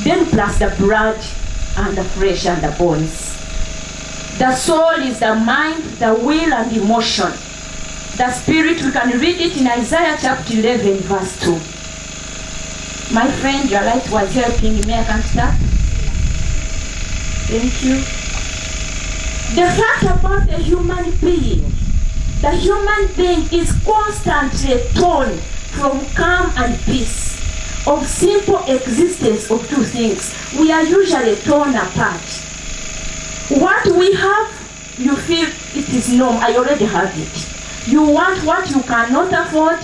Then plus the blood and the flesh and the bones. The soul is the mind, the will and emotion. The spirit, we can read it in Isaiah chapter 11 verse 2. My friend, your light was helping me. I can start. Thank you. The fact about the human being is constantly torn from calm and peace, of simple existence of two things. We are usually torn apart. What we have, you feel it is normal. I already have it. You want what you cannot afford,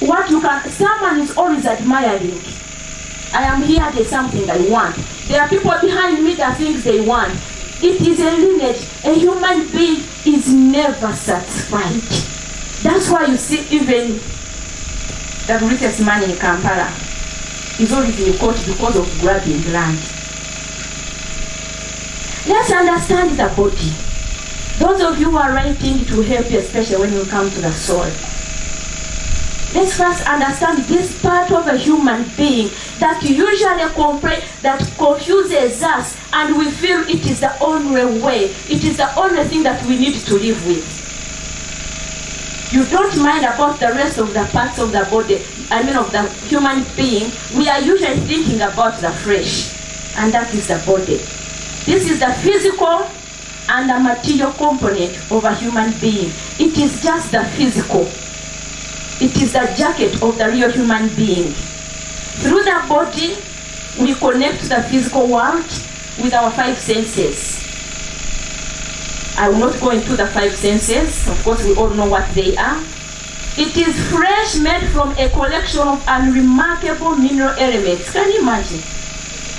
what you can. Someone is always admiring. I am here, there's something I want. There are people behind me that things they want. It is a lineage. A human being is never satisfied. That's why you see even the richest man in Kampala is always in court because of grabbing land. Let's understand the body. Those of you who are writing, it will help you, especially when you come to the soul. Let's first understand this part of a human being that usually that confuses us, and we feel it is the only way. It is the only thing that we need to live with. You don't mind about the rest of the parts of the body, of the human being. We are usually thinking about the flesh, and that is the body. This is the physical and the material component of a human being. It is just the physical. It is the jacket of the real human being. Through the body, we connect to the physical world with our five senses. I will not go into the five senses. Of course, we all know what they are. It is flesh made from a collection of unremarkable mineral elements. Can you imagine?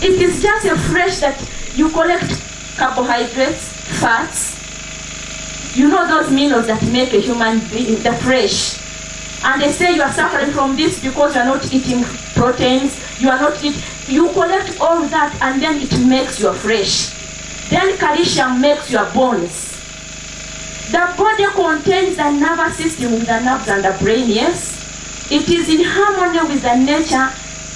It is just a flesh that you collect carbohydrates, fats. You know those minerals that make a human being, the flesh. And they say you are suffering from this because you are not eating proteins, you are not eating. You collect all that and then it makes your flesh. Then calcium makes your bones. The body contains the nervous system with the nerves and the brain, yes. It is in harmony with the nature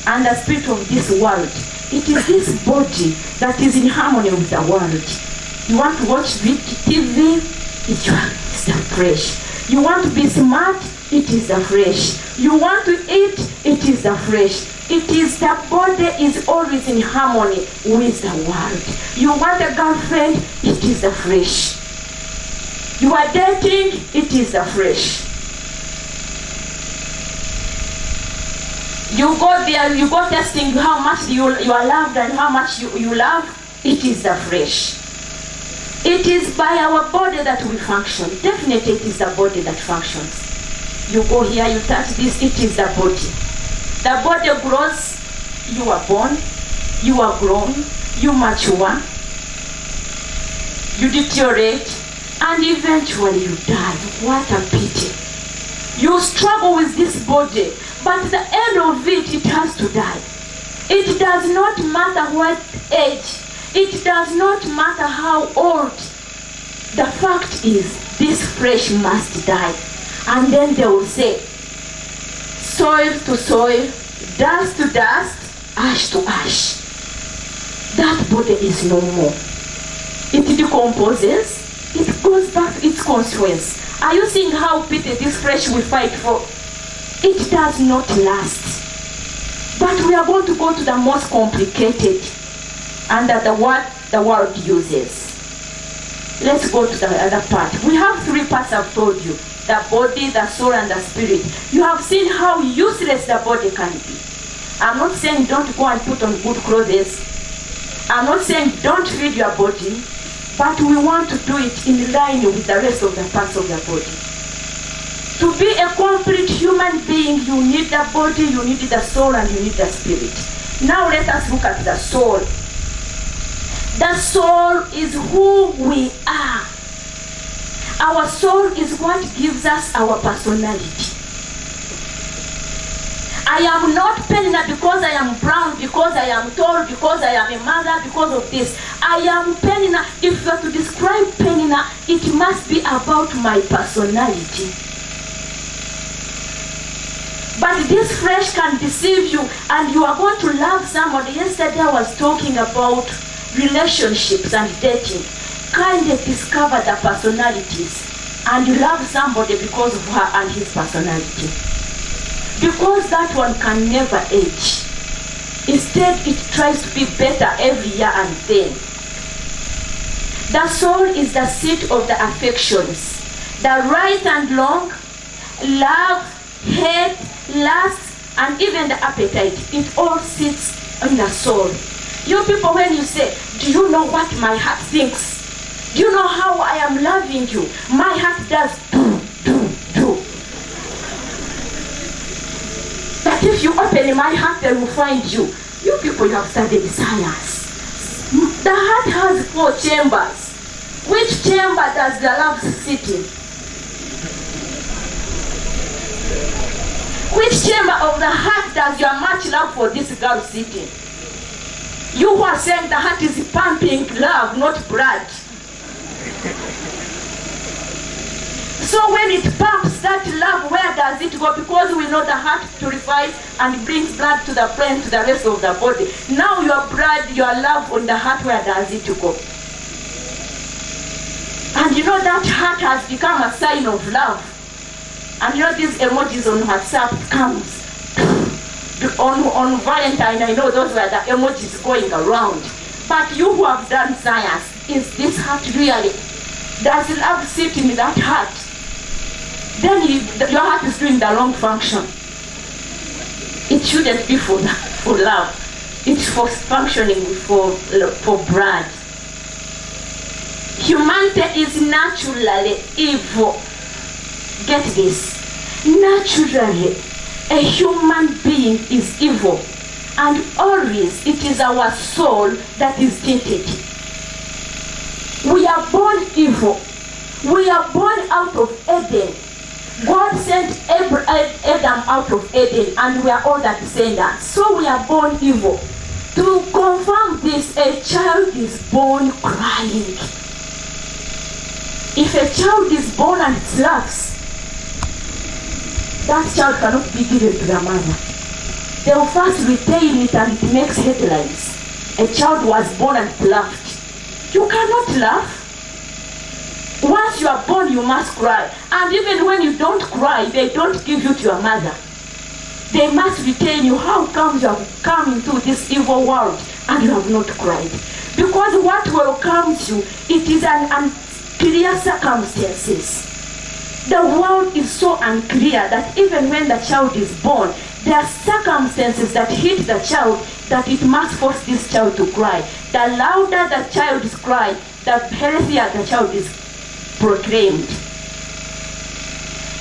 and the spirit of this world. It is this body that is in harmony with the world. You want to watch TV, it's the flesh. You want to be smart, it is the flesh. You want to eat, it is the flesh. It is the body is always in harmony with the world. You want a girlfriend, it is the flesh. You are dating, it is the flesh. You go there, you go testing how much you are loved and how much you love, it is the flesh. It is by our body that we function. Definitely it is the body that functions. You go here, you touch this, it is the body. The body grows, you are born, you are grown, you mature, you deteriorate, and eventually you die. What a pity. You struggle with this body, but at the end of it, it has to die. It does not matter what age, it does not matter how old. The fact is, this flesh must die. And then they will say, soil to soil, dust to dust, ash to ash. That body is no more. It decomposes, it goes back to its consequence. Are you seeing how bitter this flesh we fight for? It does not last. But we are going to go to the most complicated under the word the world uses. Let's go to the other part. We have three parts I've told you. The body, the soul, and the spirit. You have seen how useless the body can be. I'm not saying don't go and put on good clothes. I'm not saying don't feed your body. But we want to do it in line with the rest of the parts of the body. To be a complete human being, you need the body, you need the soul, and you need the spirit. Now let us look at the soul. The soul is who we are. Our soul is what gives us our personality. I am not Penina because I am brown, because I am tall, because I am a mother, because of this. I am Penina. If you are to describe Penina, it must be about my personality. But this flesh can deceive you, and you are going to love somebody. Yesterday I was talking about relationships and dating. Kindly discover the personalities, and you love somebody because of her and his personality. Because that one can never age. Instead, it tries to be better every year and then. The soul is the seat of the affections. The right and long, love, hate, lust, and even the appetite. It all sits in the soul. You people, when you say, do you know what my heart thinks? Do you know how I am loving you? My heart does do. But if you open my heart, they will find you. You people, you have studied science. The heart has 4 chambers. Which chamber does the love sit in? Which chamber of the heart does your much love for this girl sit in? You who are saying the heart is pumping love, not blood. So when it pumps that love, where does it go? Because we know the heart purifies and brings blood to the brain, to the rest of the body. Now your blood, your love on the heart, where does it go? And you know that heart has become a sign of love. And you know these emojis on WhatsApp comes. On Valentine, I know those were the emojis going around. But you who have done science, is this heart really? Does love sit in that heart? Then your heart is doing the wrong function. It shouldn't be for love. It's for functioning for blood. Humanity is naturally evil. Get this. Naturally, a human being is evil. And always it is our soul that is tainted. We are born evil. We are born out of Eden. God sent Adam out of Eden, and we are all the descendants. So we are born evil. To confirm this, a child is born crying. If a child is born and laughs, that child cannot be given to the mother. They will first retain it and it makes headlines. A child was born and laughed. You cannot laugh. Once you are born, you must cry. And even when you don't cry, they don't give you to your mother. They must retain you. How come you have come into this evil world and you have not cried? Because what welcomes you, it is an unclear circumstances. The world is so unclear that even when the child is born, there are circumstances that hit the child that it must force this child to cry. The louder the child is crying, the healthier the child is proclaimed.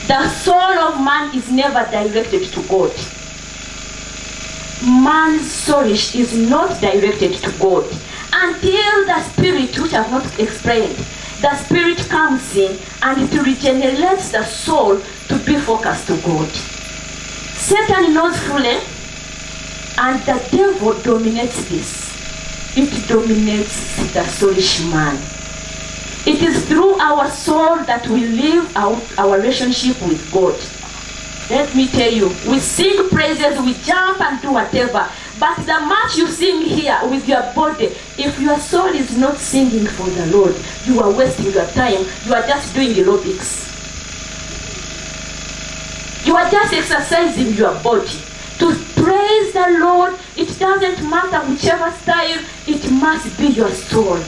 The soul of man is never directed to God. Man's soulish is not directed to God until the spirit, which I have not explained, the spirit comes in and it regenerates the soul to be focused to God. Satan knows fully, and the devil dominates this. It dominates the soulish man. It is through our soul that we live out our relationship with God. Let me tell you, we sing praises, we jump and do whatever. But the much you sing here with your body, if your soul is not singing for the Lord, you are wasting your time. You are just doing aerobics. You are just exercising your body. To praise the Lord, it doesn't matter whichever style, it must be your soul,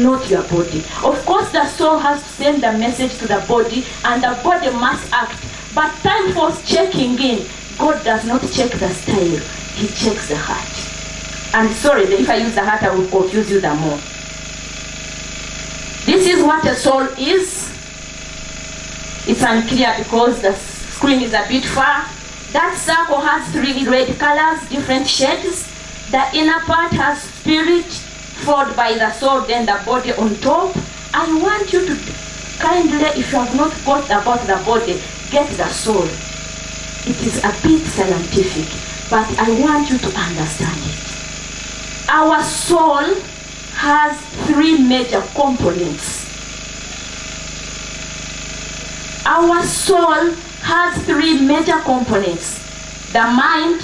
not your body. Of course, the soul has to send the message to the body, and the body must act. But time for checking in, God does not check the style, he checks the heart. And sorry, if I use the heart, I will confuse you the more. This is what a soul is. It's unclear because the screen is a bit far. That circle has 3 red colors, different shades. The inner part has spirit, followed by the soul, then the body on top. I want you to kindly, if you have not got about the body, get the soul. It is a bit scientific, but I want you to understand it. Our soul has 3 major components. Our soul has 3 major components. the mind,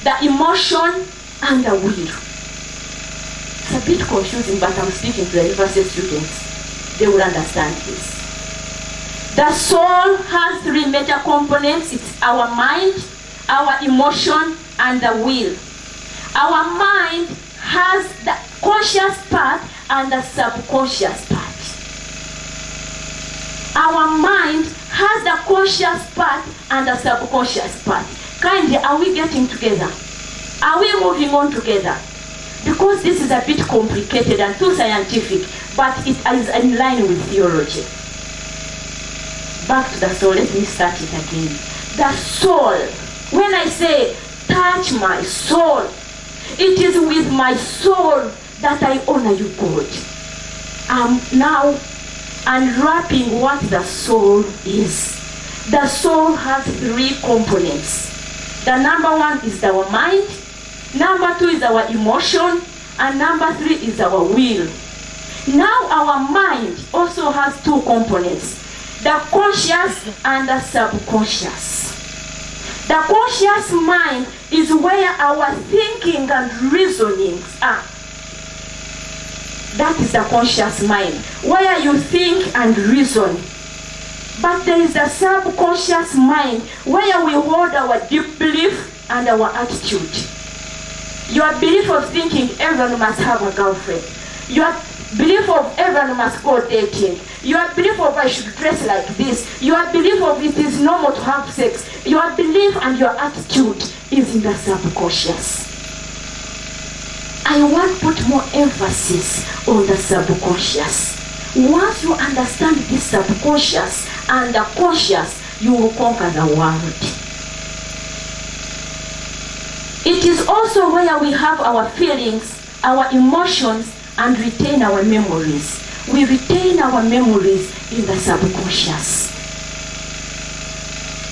the emotion, and the will. It's a bit confusing, but I'm speaking to the university students. They will understand this. The soul has three major components. It's our mind, our emotion, and the will. Our mind has the conscious part and the subconscious part. Our mind has the conscious part and the subconscious part. Kindly, are we getting together? Are we moving on together? Because this is a bit complicated and too scientific, but it is in line with theology. Back to the soul, let me start it again. The soul, when I say touch my soul, it is with my soul that I honor you, God. I'm now unwrapping what the soul is. The soul has three components. The number one is our mind, number two is our emotion, and number three is our will. Now our mind also has two components, the conscious and the subconscious. The conscious mind is where our thinking and reasonings are. That is the conscious mind, where you think and reason. But there is the subconscious mind, where we hold our deep belief and our attitude. Your belief of thinking everyone must have a girlfriend. Your belief of everyone must go dating. Your belief of I should dress like this. Your belief of it is normal to have sex. Your belief and your attitude is in the subconscious. I want to put more emphasis on the subconscious. Once you understand this subconscious and the conscious, you will conquer the world. It is also where we have our feelings, our emotions, and retain our memories. We retain our memories in the subconscious.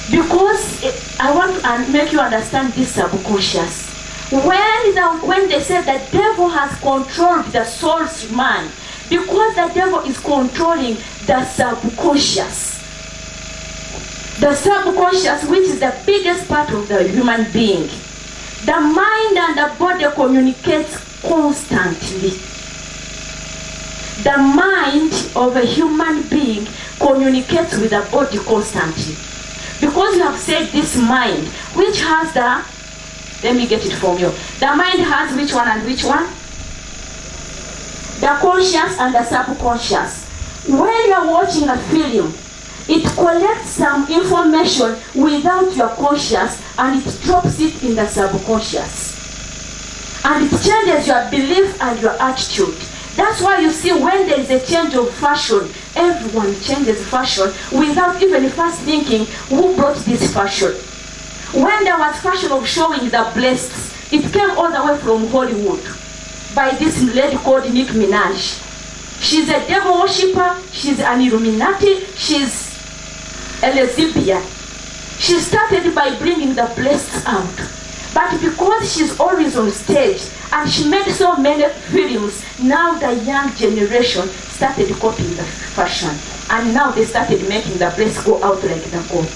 Because I want to make you understand this subconscious. When they say the devil has controlled the soul's man, because the devil is controlling the subconscious. The subconscious, which is the biggest part of the human being. The mind and the body communicates constantly. The mind of a human being communicates with the body constantly. Because you have said this mind, which has the, let me get it from you. The mind has which one and which one? The conscious and the subconscious. When you are watching a film, it collects some information without your conscious and it drops it in the subconscious. And it changes your belief and your attitude. That's why you see when there is a change of fashion, everyone changes fashion without even first thinking who brought this fashion. When there was fashion of showing the breasts, it came all the way from Hollywood by this lady called Nicki Minaj. She's a devil worshipper, she's an Illuminati, she's a lesbian. She started by bringing the breasts out. But because she's always on stage and she made so many films, now the young generation started copying the fashion. And now they started making the breasts go out like the goat.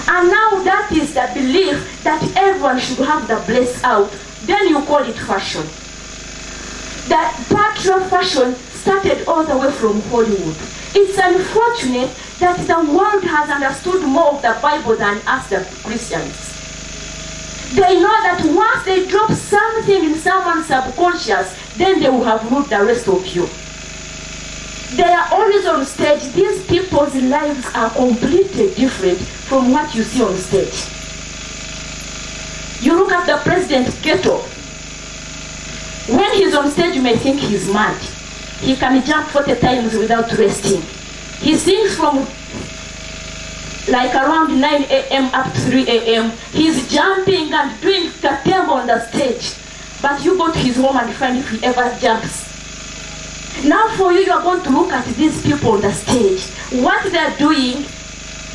And now that is the belief that everyone should have the breasts out. Then you call it fashion. The patriarchal fashion started all the way from Hollywood. It's unfortunate that the world has understood more of the Bible than us, the Christians. They know that once they drop something in someone's subconscious, then they will have ruled the rest of you. They are always on stage. These people's lives are completely different from what you see on stage. You look at the President Keto. When he's on stage, you may think he's mad. He can jump 40 times without resting. He sings from like around 9 a.m. up to 3 a.m. He's jumping and doing katembo on the stage. But you go to his home and find if he ever jumps. Now for you, you are going to look at these people on the stage. What they are doing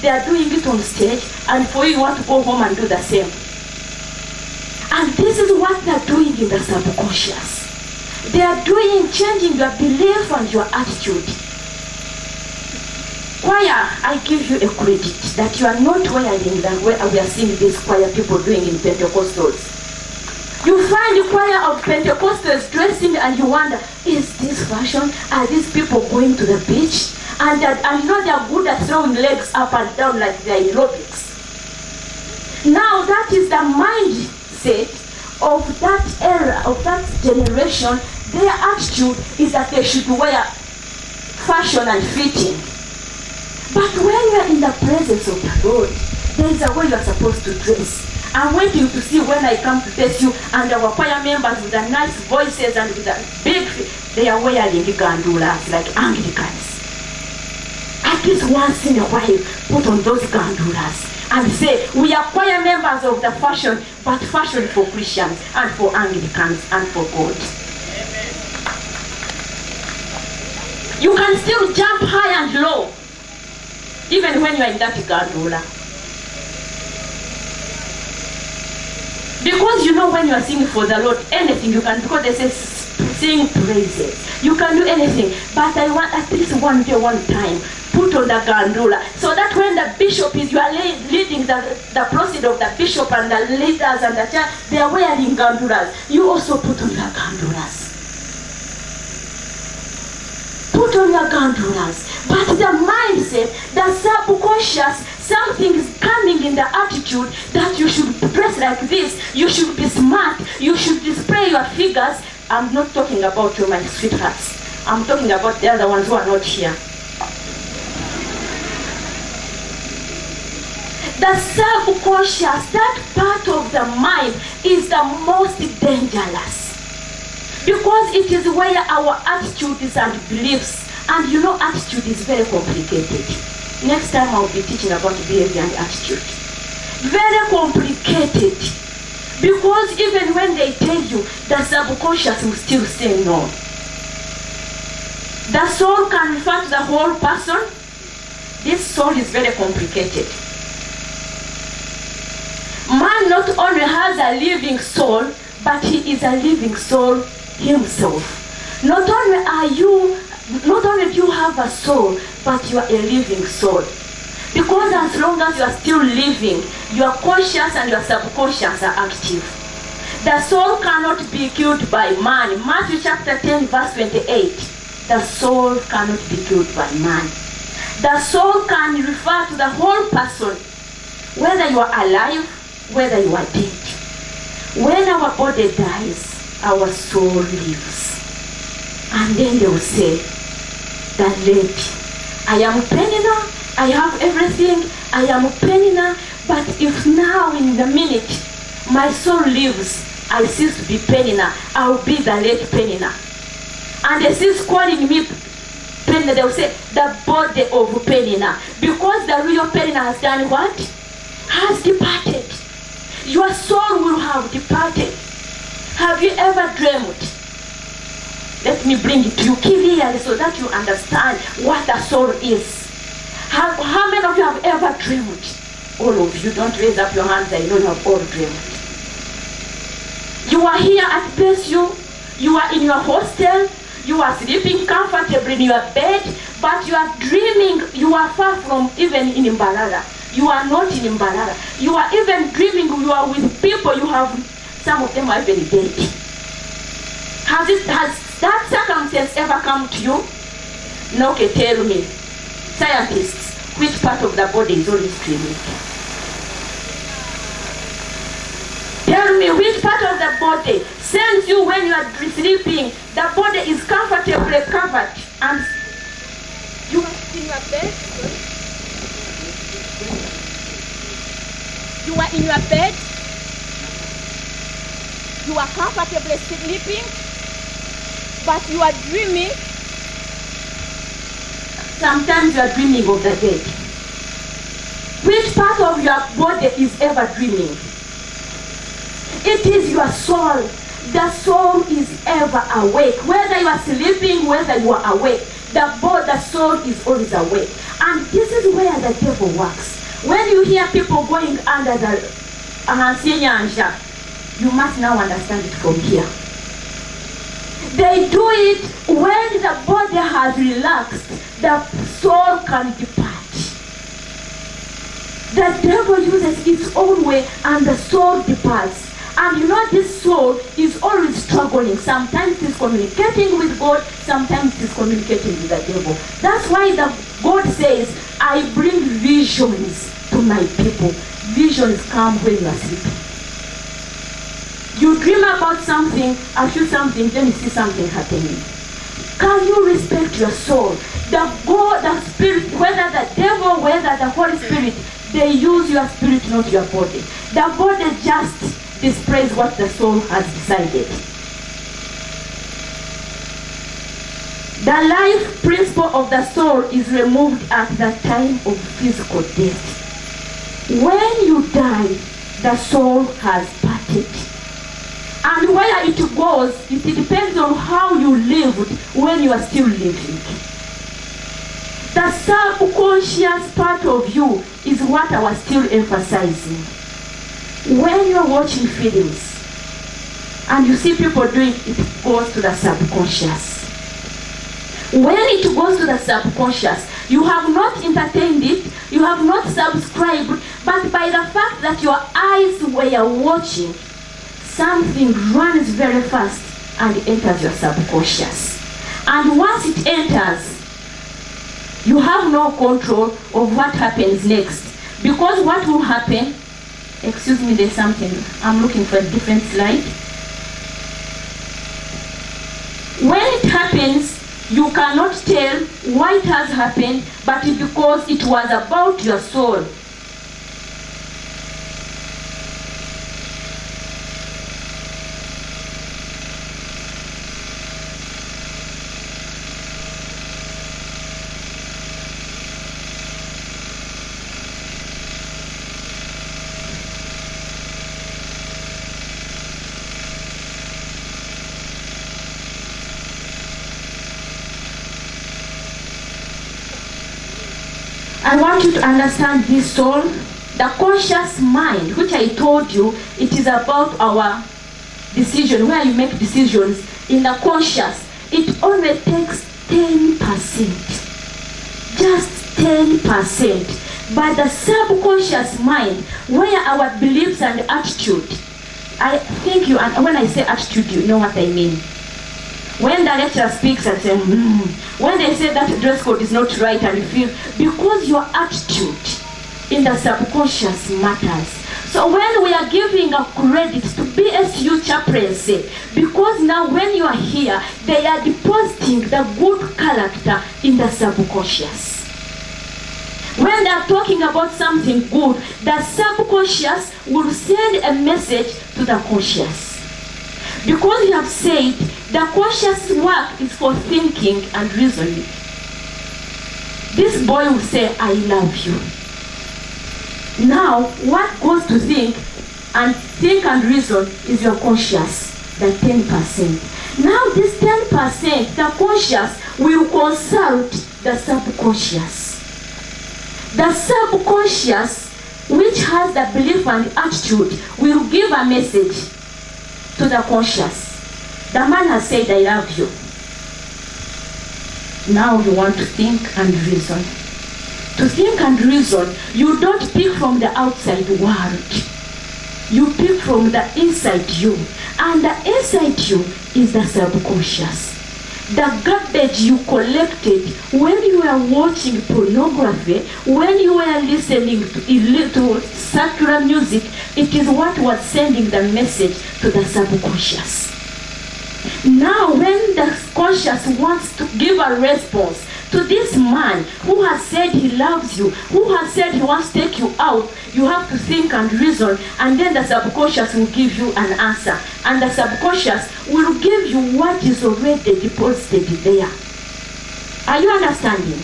it on stage. And for you, you want to go home and do the same. And this is what they are doing in the subconscious. They are changing your belief and your attitude. Choir, I give you a credit that you are not wearing the way we are seeing this choir people doing in Pentecostals. You find the choir of Pentecostals dressing and you wonder, is this fashion? Are these people going to the beach? And I know they are good at throwing legs up and down like they are aerobics. Now that is the mindset of that era, of that generation. Their attitude is that they should wear fashion and fitting. But when you are in the presence of the Lord, there is a way you are supposed to dress. I'm waiting to see when I come to test you and our choir members with the nice voices and with the big, they are wearing the gandulas like Anglicans. At least once in a while, put on those gandulas and say, we are choir members of the fashion, but fashion for Christians and for Anglicans and for God. Amen. You can still jump high and low, even when you are in that gandula. Because you know when you are singing for the Lord, anything you can, because they say sing praises. You can do anything. But I want at least one day, one time, put on the gandula. So that when the bishop is, you are leading the process of the bishop and the leaders and the church, they are wearing gandulas. You also put on the gandulas. Put on your gandulas. But the mindset, the subconscious, something is coming in the attitude that you should dress like this, you should be smart, you should display your figures. I'm not talking about you, my sweethearts. I'm talking about the other ones who are not here. The subconscious, that part of the mind, is the most dangerous. Because it is where our attitudes and beliefs, and you know attitude is very complicated. Next time I'll be teaching about behavior and attitude. Very complicated. Because even when they tell you, the subconscious will still say no. The soul can refer to the whole person. This soul is very complicated. Man not only has a living soul, but he is a living soul himself. Not only do you have a soul, but you are a living soul. Because as long as you are still living, your conscious and your subconscious are active. The soul cannot be killed by man. Matthew chapter 10 verse 28. The soul cannot be killed by man. The soul can refer to the whole person, whether you are alive, whether you are dead. When our body dies, our soul lives. And then they will say, the lady, I am Penina, I have everything, I am Penina, but if now in the minute my soul lives, I cease to be Penina, I will be the late Penina. And they cease calling me Penina, they will say, the body of Penina. Because the real Penina has done what? Has departed. Your soul will have departed. Have you ever dreamed? Let me bring it to you clearly so that you understand what the soul is. How many of you have ever dreamed? All of you, don't raise up your hands, I know you have all dreamed. You are here at BSU, you are in your hostel, you are sleeping comfortably in your bed, but you are dreaming, you are far from even in Mbarara. You are not in Mbarara. You are even dreaming you are with people, you have, some of them are even dead. Has that circumstance ever come to you? No, okay, tell me. Scientists, which part of the body is always dreaming? Tell me, which part of the body sends you when you are sleeping? The body is comfortably covered and you are in your bed. You are in your bed. You are comfortably sleeping, but you are dreaming. Sometimes you are dreaming of the dead. Which part of your body is ever dreaming? It is your soul. The soul is ever awake. Whether you are sleeping, whether you are awake, the soul is always awake. And this is where the devil works. When you hear people going under the Nyanja, you must now understand it from here. They do it when the body has relaxed, the soul can depart. The devil uses its own way and the soul departs. And you know, this soul is always struggling. Sometimes it's communicating with God, sometimes it's communicating with the devil. That's why God says, I bring visions to my people. Visions come when you are sleeping. You dream about something, achieve something, then you see something happening. Can you respect your soul? The God, the spirit, whether the devil, whether the Holy Spirit, they use your spirit, not your body. The body just displays what the soul has decided. The life principle of the soul is removed at the time of physical death. When you die, the soul has parted. And where it goes, it depends on how you lived when you are still living. The subconscious part of you is what I was still emphasizing. When you are watching films and you see people doing it, it goes to the subconscious. When it goes to the subconscious, you have not entertained it, you have not subscribed, but by the fact that your eyes were watching, something runs very fast and enters your subconscious. And once it enters, you have no control of what happens next. Because what will happen, excuse me, there's something, I'm looking for a different slide. When it happens, you cannot tell why it has happened, but because it was about your soul. I want you to understand this soul, the conscious mind, which I told you, it is about our decision, where you make decisions in the conscious. It only takes 10%, just 10%. But the subconscious mind, where our beliefs and attitude, I think you, and when I say attitude, you know what I mean. When the lecturer speaks and says, when they say that dress code is not right and you feel, because your attitude in the subconscious matters. So when we are giving a credit to BSU chaplaincy, because now when you are here, they are depositing the good character in the subconscious. When they are talking about something good, the subconscious will send a message to the conscious. Because you have said the conscious work is for thinking and reasoning. This boy will say, I love you. Now, what goes to think and reason is your conscious, the 10%. Now, this 10%, the conscious will consult the subconscious. The subconscious, which has the belief and attitude, will give a message to the conscious. The man has said, I love you. Now you want to think and reason. To think and reason, you don't pick from the outside world. You pick from the inside you. And the inside you is the subconscious. The garbage you collected when you were watching pornography, when you were listening to secular music, it is what was sending the message to the subconscious. Now when the conscious wants to give a response to this man who has said he loves you, who has said he wants to take you out, you have to think and reason, and then the subconscious will give you an answer. And the subconscious will give you what is already deposited there. Are you understanding?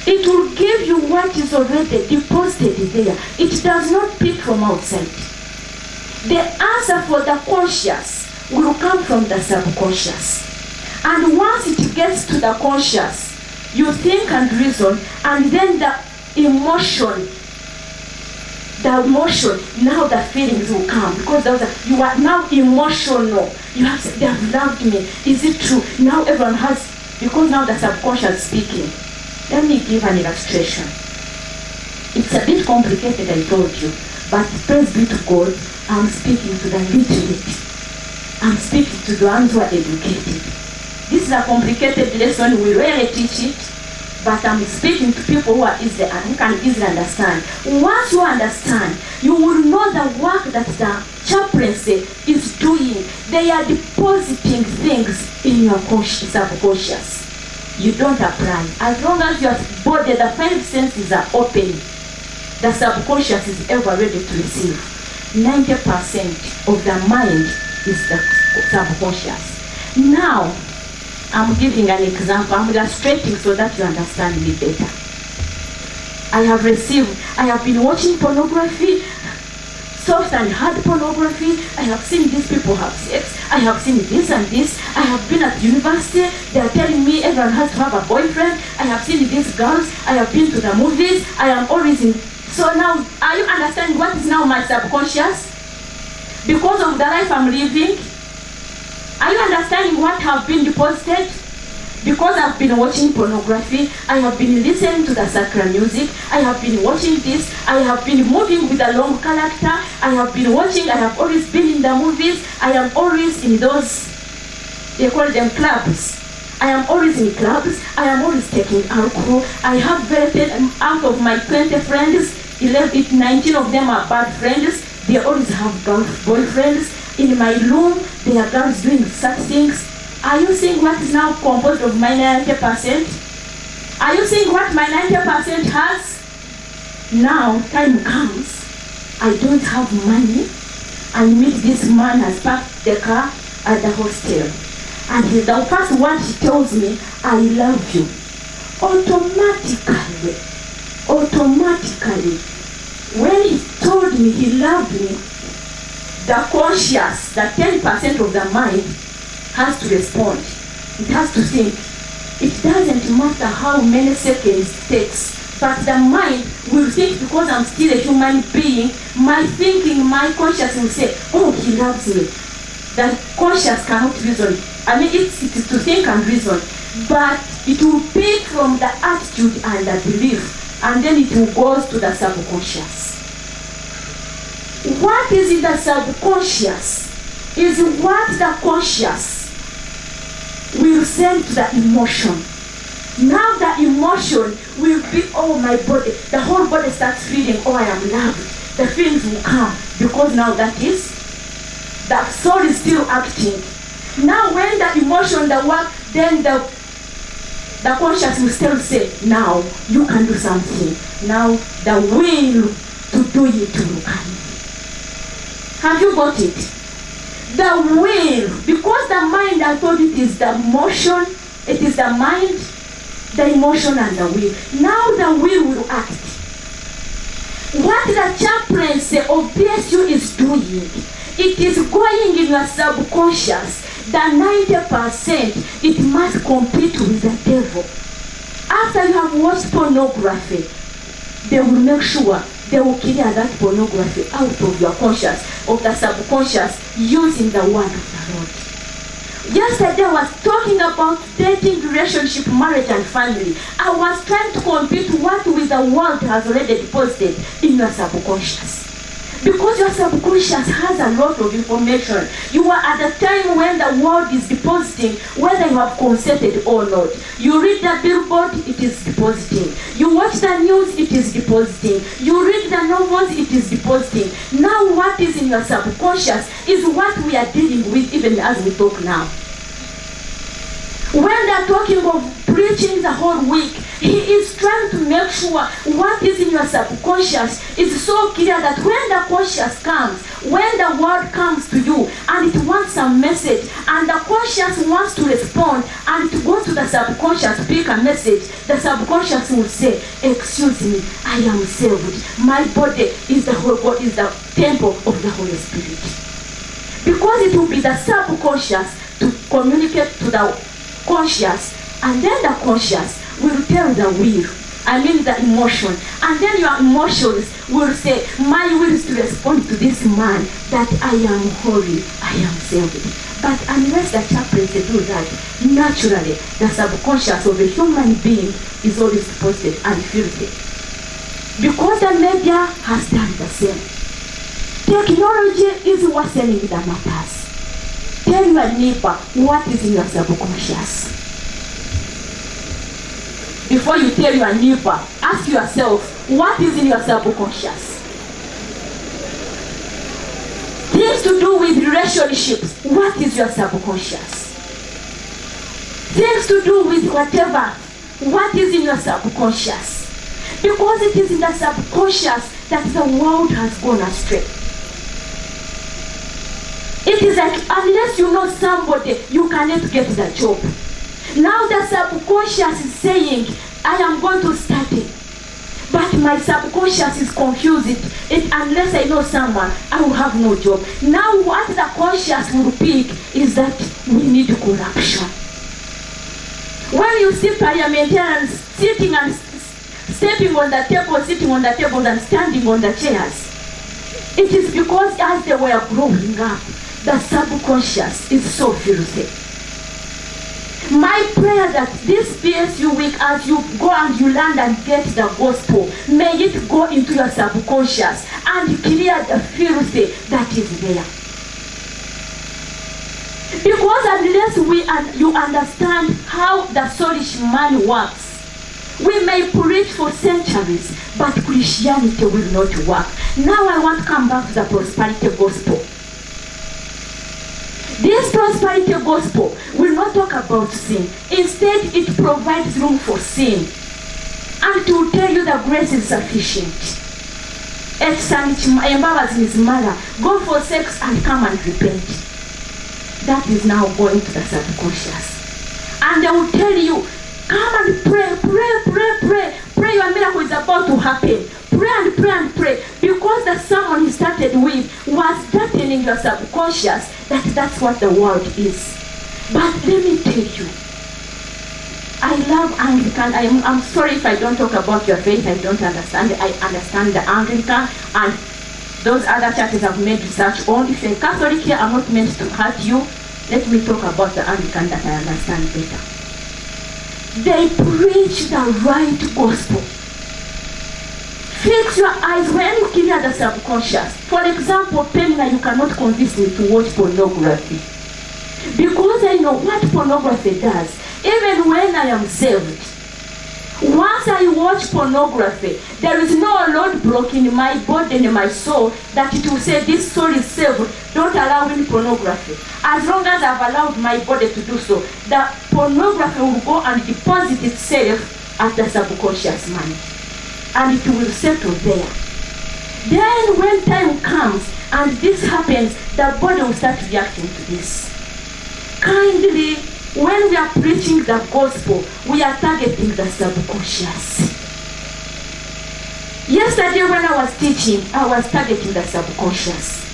It will give you what is already deposited there. It does not pick from outside. The answer for the conscious will come from the subconscious. And once it gets to the conscious, you think and reason, and then the emotion, now the feelings will come, because you are now emotional. You have said, they have loved me. Is it true? Now everyone has, because now the subconscious is speaking. Let me give an illustration. It's a bit complicated, I told you, but praise be to God, I'm speaking to the literate. I'm speaking to the ones who are educated. This is a complicated lesson, we rarely teach it, but I'm speaking to people who can easily understand. Once you understand, you will know the work that the chaplaincy is doing. They are depositing things in your subconscious. You don't apply. As long as your body, the five senses are open, the subconscious is ever ready to receive. 90% of the mind is the subconscious. Now, I'm giving an example. I'm illustrating so that you understand me better. I have been watching pornography, soft and hard pornography. I have seen these people have sex. I have seen this and this. I have been at university. They are telling me everyone has to have a boyfriend. I have seen these girls. I have been to the movies. I am always in. So now, are you understanding what is now my subconscious? Because of the life I'm living? Are you understanding what have been deposited? Because I've been watching pornography, I have been listening to the sacred music, I have been watching this, I have been moving with a long character, I have always been in the movies, I am always in those, they call them clubs. I am always in clubs, I am always taking alcohol, I have out of my 20 friends, 19 of them are bad friends, they always have boyfriends. In my room, there are girls doing such things. Are you seeing what is now composed of my 90%? Are you seeing what my 90% has? Now, time comes, I don't have money. I meet this man has parked the car at the hostel. And the first word he tells me, I love you. Automatically, when he told me he loved me, the conscious, the 10% of the mind, has to respond. It has to think. It doesn't matter how many seconds it takes, but the mind will think, because I'm still a human being, my thinking, my conscious will say, oh, he loves me. The conscious cannot reason. I mean, it's to think and reason, but it will pick from the attitude and the belief, and then it will go to the subconscious. What is in the subconscious is what the conscious will send to the emotion. Now the emotion will be, oh, my body, the whole body starts feeling, oh, I am loved. The feelings will come, because now that soul is still acting. Now when the emotion, the work, then the conscious will still say, now you can do something. Now the will to do it will come. Have you got it? The will, because the mind, I told you, it is the motion, it is the mind, the emotion and the will. Now the will act. What the chaplaincy of BSU is doing, it is going in your subconscious. The 90%, it must compete with the devil. After you have watched pornography, they will make sure they will clear that pornography out of your conscious, of the subconscious, using the word of the Lord. Yesterday I was talking about dating, relationship, marriage and family. I was trying to compete what with the world has already deposited in your subconscious. Because your subconscious has a lot of information. You are at the time when the world is depositing, whether you have consented or not. You read the billboard, it is depositing. You watch the news, it is depositing. You read the novels, it is depositing. Now what is in your subconscious is what we are dealing with even as we talk now. When they are talking of preaching the whole week, he is trying to make sure what is in your subconscious is so clear that when the conscious comes, when the word comes to you and it wants a message and the conscious wants to respond and it goes to the subconscious, pick a message, the subconscious will say, excuse me, I am saved. My body is the whole body, is the temple of the Holy Spirit. Because it will be the subconscious to communicate to the conscious, and then the conscious will tell the will, I mean the emotion, and then your emotions will say, my will is to respond to this man that I am holy, I am saved. But unless the chaplains do that, naturally the subconscious of a human being is always posted and filthy. Because the media has done the same. Technology is worsening the matters. Tell your neighbor what is in your subconscious. Before you tell your neighbor, ask yourself, what is in your subconscious? Things to do with relationships, what is your subconscious? Things to do with whatever, what is in your subconscious? Because it is in the subconscious that the world has gone astray. It is like, unless you know somebody, you cannot get the job. Now the subconscious is saying, I am going to study. But my subconscious is confused. Unless I know someone, I will have no job. Now what the conscious will pick is that we need corruption. When you see parliamentarians sitting and stepping on the table, sitting on the tables and standing on the chairs, it is because as they were growing up, the subconscious is so filthy. My prayer that this PSU week, as you go and you learn and get the gospel, may it go into your subconscious and clear the filthy that is there. Because unless you understand how the soulish man works, we may preach for centuries, but Christianity will not work. Now I want to come back to the prosperity gospel. This prosperity gospel will not talk about sin. Instead, it provides room for sin. And to tell you the grace is sufficient. Go for sex and come and repent. That is now going to the subconscious. And they will tell you, come and pray, pray, pray, pray. Pray, your miracle is about to happen. Pray and pray and pray. Because the sermon he started with was threatening your subconscious that that's what the world is. But let me tell you, I love Anglican. I'm sorry if I don't talk about your faith. I don't understand. I understand the Anglican and those other churches have made research on. If you're a Catholic here, I'm not meant to hurt you. Let me talk about the Anglican that I understand better. They preach the right gospel. Fix your eyes when you clear the subconscious. For example, Pamela, you cannot convince me to watch pornography. Because I know what pornography does. Even when I am saved, once I watch pornography, there is no roadblock in my body and in my soul that it will say this soul is saved. Don't allow any pornography. As long as I've allowed my body to do so, the pornography will go and deposit itself at the subconscious mind. And it will settle there. Then when time comes and this happens, the body will start reacting to this. Kindly, when we are preaching the gospel, we are targeting the subconscious. Yesterday when I was teaching, I was targeting the subconscious.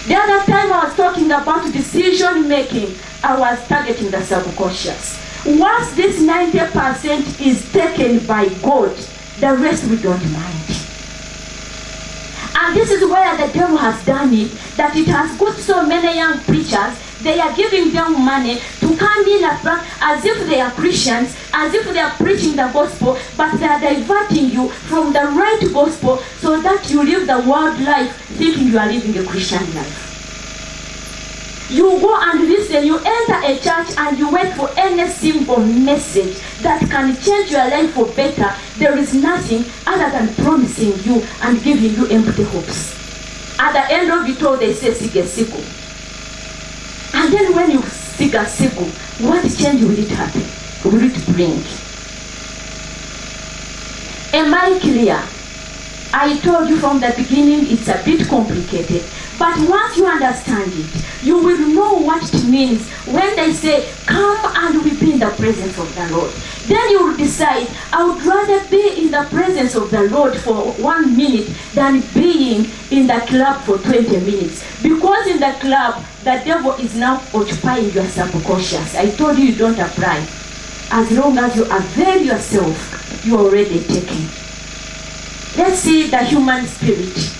The other time I was talking about decision making, I was targeting the subconscious. Once this 90% is taken by God, the rest we don't mind. And this is where the devil has done it, that it has got so many young preachers, they are giving them money to come in as if they are Christians, as if they are preaching the gospel, but they are diverting you from the right gospel so that you live the world life thinking you are living a Christian life. You go and listen, you enter a church and you wait for any simple message that can change your life for better. There is nothing other than promising you and giving you empty hopes. At the end of it all, they say, "Sige siku." And then when you seek a siku, what change will it happen? Will it bring? Am I clear? I told you from the beginning it's a bit complicated. But once you understand it, you will know what it means when they say, come and we be in the presence of the Lord. Then you will decide, I would rather be in the presence of the Lord for 1 minute than being in the club for 20 minutes. Because in the club, the devil is now occupying your subconscious. I told you don't apply. As long as you avail yourself, you are already taken. Let's see the human spirit.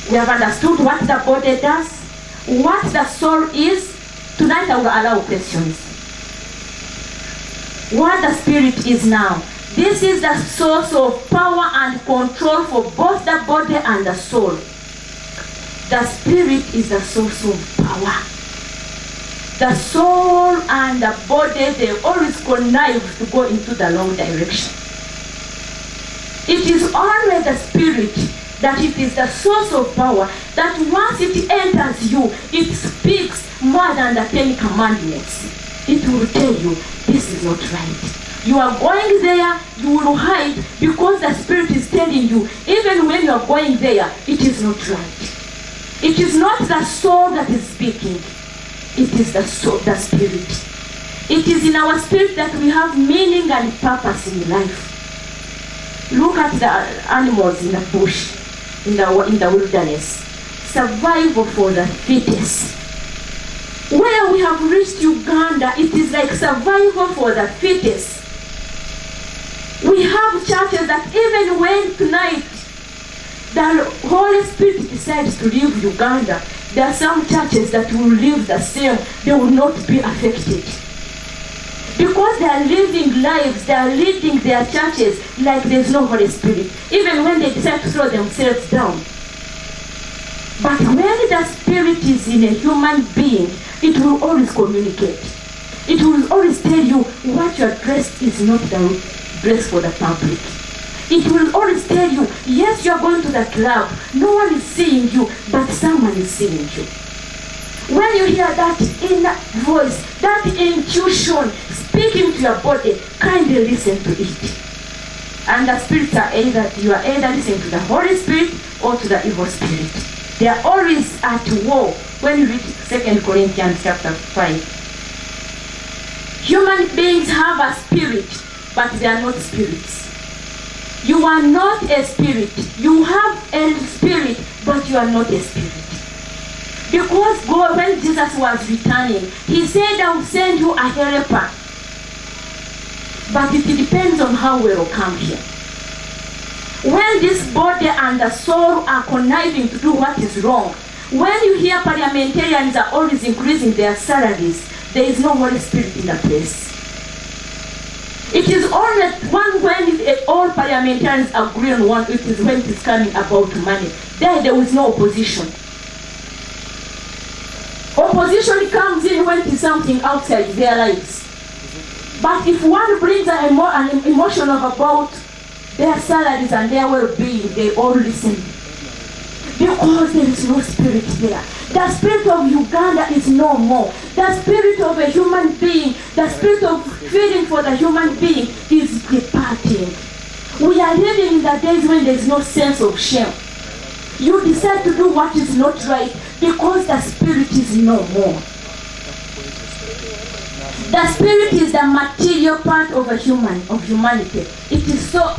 We have understood what the body does, what the soul is. Tonight I will allow questions. What the spirit is now. This is the source of power and control for both the body and the soul. The spirit is the source of power. The soul and the body, they always connive to go into the wrong direction. It is only the spirit that it is the source of power, that once it enters you, it speaks more than the 10 commandments. It will tell you, this is not right. You are going there, you will hide, because the spirit is telling you, even when you are going there, it is not right. It is not the soul that is speaking. It is the soul, the spirit. It is in our spirit that we have meaning and purpose in life. Look at the animals in the bush, in the wilderness. Survival for the fittest. Where we have reached Uganda, it is like survival for the fittest. We have churches that even when tonight the Holy Spirit decides to leave Uganda, there are some churches that will live the same. They will not be affected. Because they are living lives, they are leading their churches like there is no Holy Spirit, even when they decide to throw themselves down. But when the Spirit is in a human being, it will always communicate. It will always tell you what you are dressed is not the dress for the public. It will always tell you, yes, you are going to the club. No one is seeing you, but someone is seeing you. When you hear that inner voice, that intuition speaking to your body, kindly listen to it. And the spirits are you are either listening to the Holy Spirit or to the evil spirit. They are always at war. When you read 2 Corinthians chapter 5. Human beings have a spirit, but they are not spirits. You are not a spirit. You have a spirit, but you are not a spirit. Because God, when Jesus was returning, he said, I will send you a helper. But it depends on how we will come here. When this body and the soul are conniving to do what is wrong, when you hear parliamentarians are always increasing their salaries, there is no Holy Spirit in the place. It is only when all parliamentarians agree on one, it is when it is coming about money. There is no opposition. Opposition comes in when it is something outside their lives. But if one brings an emotion about their salaries and their well-being, they all listen. Because there is no spirit there. The spirit of Uganda is no more. The spirit of a human being, the spirit of feeling for the human being is departing. We are living in the days when there is no sense of shame. You decide to do what is not right because the spirit is no more. The spirit is the material part of humanity. It is so